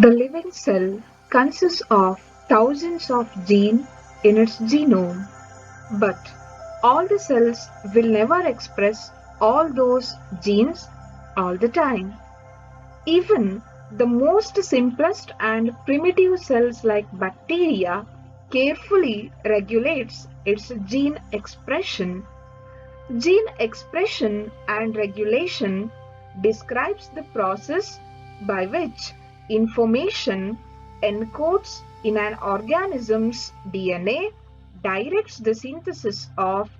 The living cell consists of thousands of genes in its genome, but all the cells will never express all those genes all the time. Even the most simplest and primitive cells like bacteria carefully regulates its gene expression. Gene expression and regulation describes the process by which information encodes in an organism's DNA, directs the synthesis of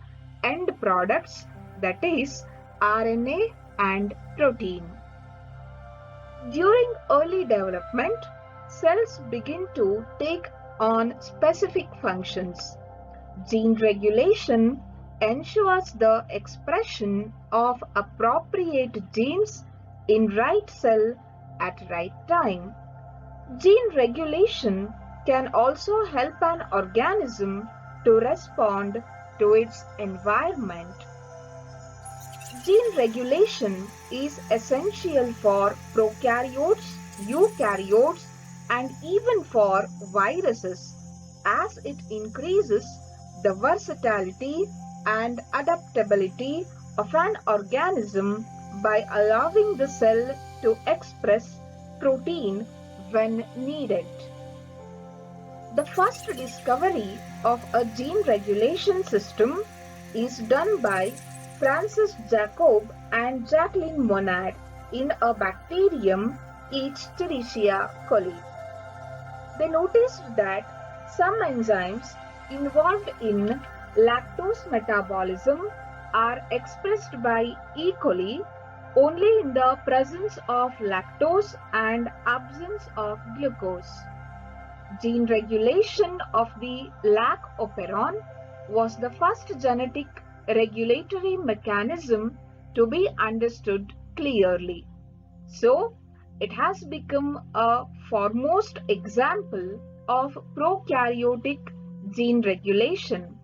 end products, that is, RNA and protein. During early development, cells begin to take on specific functions. Gene regulation ensures the expression of appropriate genes in right cell at right time. Gene regulation can also help an organism to respond to its environment. Gene regulation is essential for prokaryotes, eukaryotes, and even for viruses, as it increases the versatility and adaptability of an organism by allowing the cell to express protein when needed. The first discovery of a gene regulation system is done by Francis Jacob and Jacqueline Monod in a bacterium Escherichia coli. They noticed that some enzymes involved in lactose metabolism are expressed by E. coli only in the presence of lactose and absence of glucose. Gene regulation of the lac operon was the first genetic regulatory mechanism to be understood clearly. So, it has become a foremost example of prokaryotic gene regulation.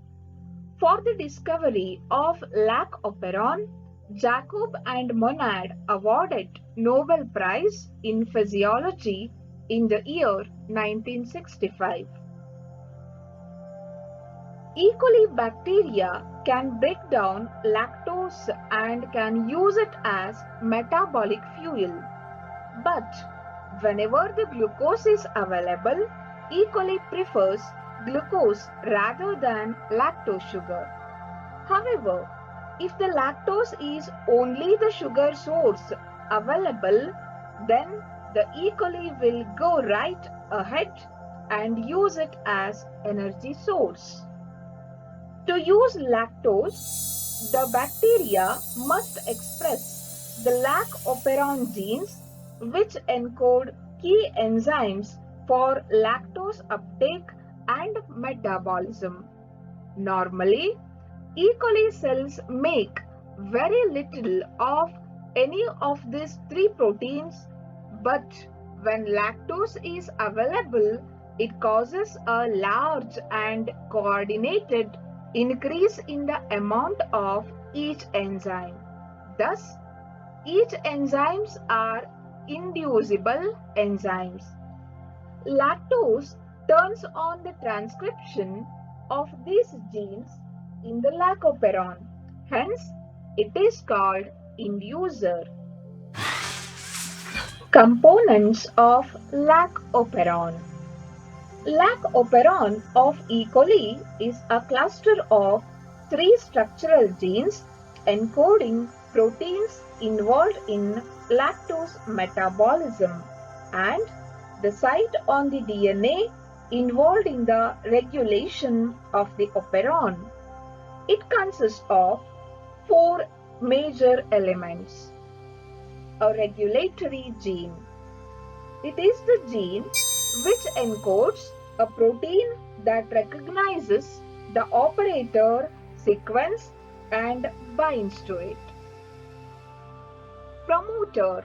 For the discovery of lac operon, Jacob and Monod awarded Nobel Prize in Physiology in the year 1965. E. coli bacteria can break down lactose and can use it as metabolic fuel. But whenever the glucose is available, E. coli prefers glucose rather than lactose sugar. However, if the lactose is only the sugar source available, then the E. coli will go right ahead and use it as energy source. To use lactose, the bacteria must express the lac operon genes, which encode key enzymes for lactose uptake and metabolism. Normally, E. coli cells make very little of any of these three proteins, but when lactose is available, it causes a large and coordinated increase in the amount of each enzyme. Thus, each enzymes are inducible enzymes. Lactose turns on the transcription of these genes in the lac operon. Hence, it is called inducer. Components of lac operon. Lac operon of E. coli is a cluster of three structural genes encoding proteins involved in lactose metabolism and the site on the DNA involved in the regulation of the operon. It consists of four major elements. A regulatory gene. It is the gene which encodes a protein that recognizes the operator sequence and binds to it. Promoter.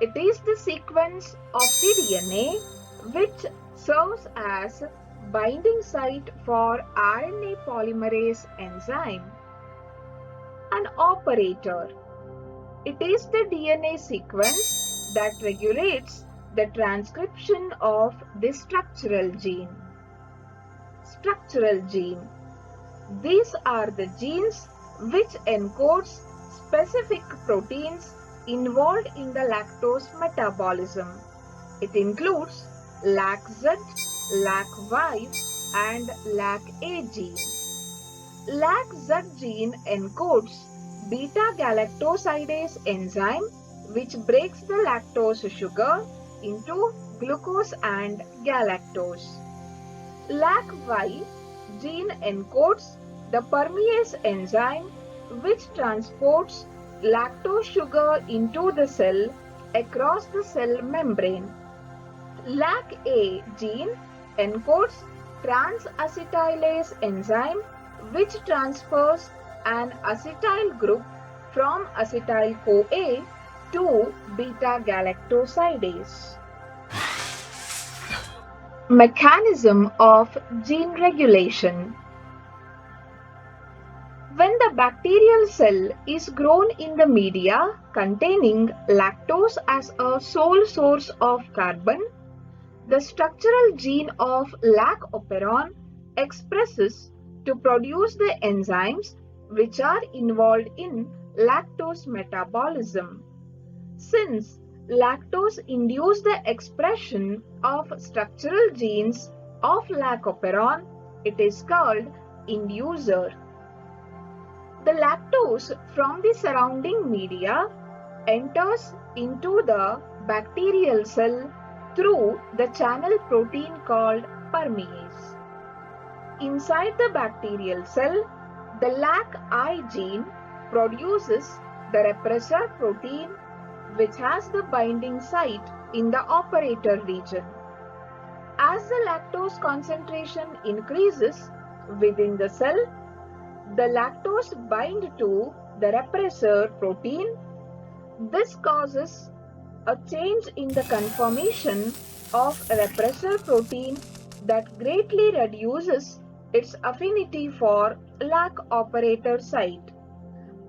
It is the sequence of the DNA which serves as binding site for RNA polymerase enzyme. An operator. It is the DNA sequence that regulates the transcription of the structural gene. Structural gene. These are the genes which encodes specific proteins involved in the lactose metabolism. It includes LAC-Z, LAC-Y and LAC-A gene. LAC-Z gene encodes beta-galactosidase enzyme which breaks the lactose sugar into glucose and galactose. LAC-Y gene encodes the permease enzyme which transports lactose sugar into the cell across the cell membrane. LAC-A gene encodes trans-acetylase enzyme which transfers an acetyl group from acetyl-CoA to beta-galactosidase. Mechanism of gene regulation. When the bacterial cell is grown in the media containing lactose as a sole source of carbon, the structural gene of lac operon expresses to produce the enzymes which are involved in lactose metabolism. Since lactose induces the expression of structural genes of lac operon, it is called inducer. The lactose from the surrounding media enters into the bacterial cell through the channel protein called permease. Inside the bacterial cell, the LAC-I gene produces the repressor protein which has the binding site in the operator region. As the lactose concentration increases within the cell, the lactose binds to the repressor protein. This causes a change in the conformation of repressor protein that greatly reduces its affinity for LAC operator site.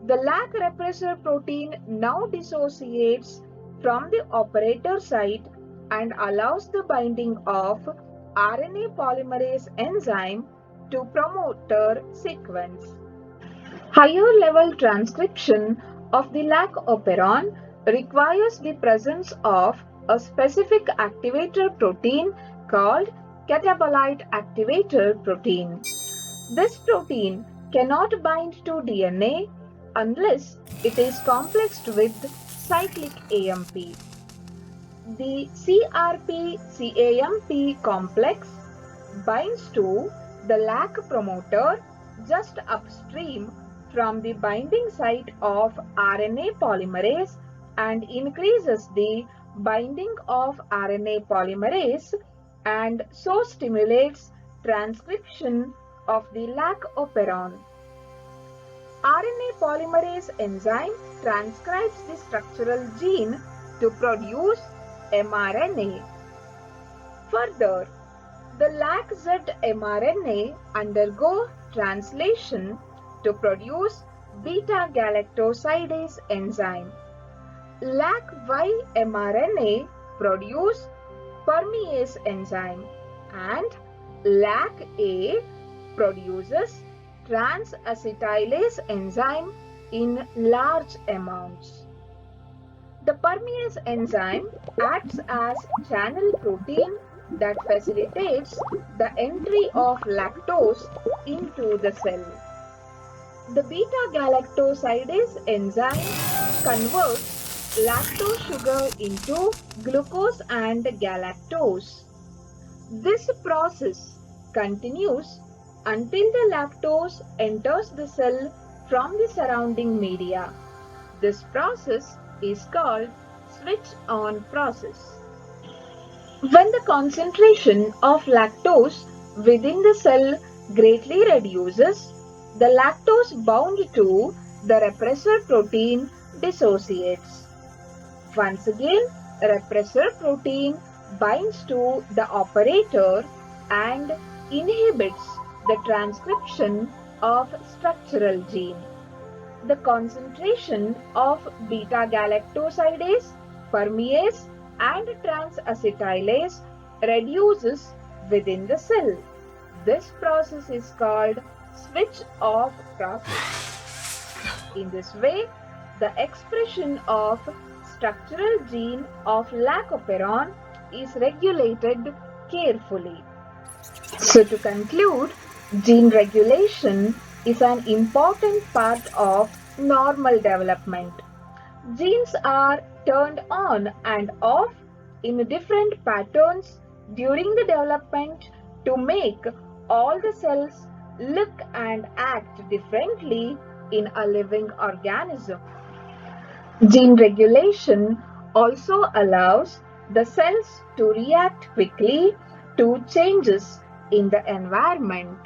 The LAC repressor protein now dissociates from the operator site and allows the binding of RNA polymerase enzyme to promoter sequence. Higher level transcription of the LAC operon requires the presence of a specific activator protein called catabolite activator protein. This protein cannot bind to DNA unless it is complexed with cyclic AMP. The CRP-CAMP complex binds to the LAC promoter just upstream from the binding site of RNA polymerase and increases the binding of RNA polymerase and so stimulates transcription of the LAC operon. RNA polymerase enzyme transcribes the structural gene to produce mRNA. Further, the LAC-Z mRNA undergo translation to produce beta-galactosidase enzyme. LAC-Y mRNA produce permease enzyme and LAC-A produces trans-acetylase enzyme in large amounts. The permease enzyme acts as channel protein that facilitates the entry of lactose into the cell. The beta-galactosidase enzyme converts lactose sugar into glucose and galactose. This process continues until the lactose enters the cell from the surrounding media. This process is called switch-on process. When the concentration of lactose within the cell greatly reduces, the lactose bound to the repressor protein dissociates. Once again, repressor protein binds to the operator and inhibits the transcription of structural gene. The concentration of beta-galactosidase, permease and trans-acetylase reduces within the cell. This process is called switch-off process. In this way, the expression of structural gene of lacoperon is regulated carefully. So to conclude, gene regulation is an important part of normal development. Genes are turned on and off in different patterns during the development to make all the cells look and act differently in a living organism. Gene regulation also allows the cells to react quickly to changes in the environment.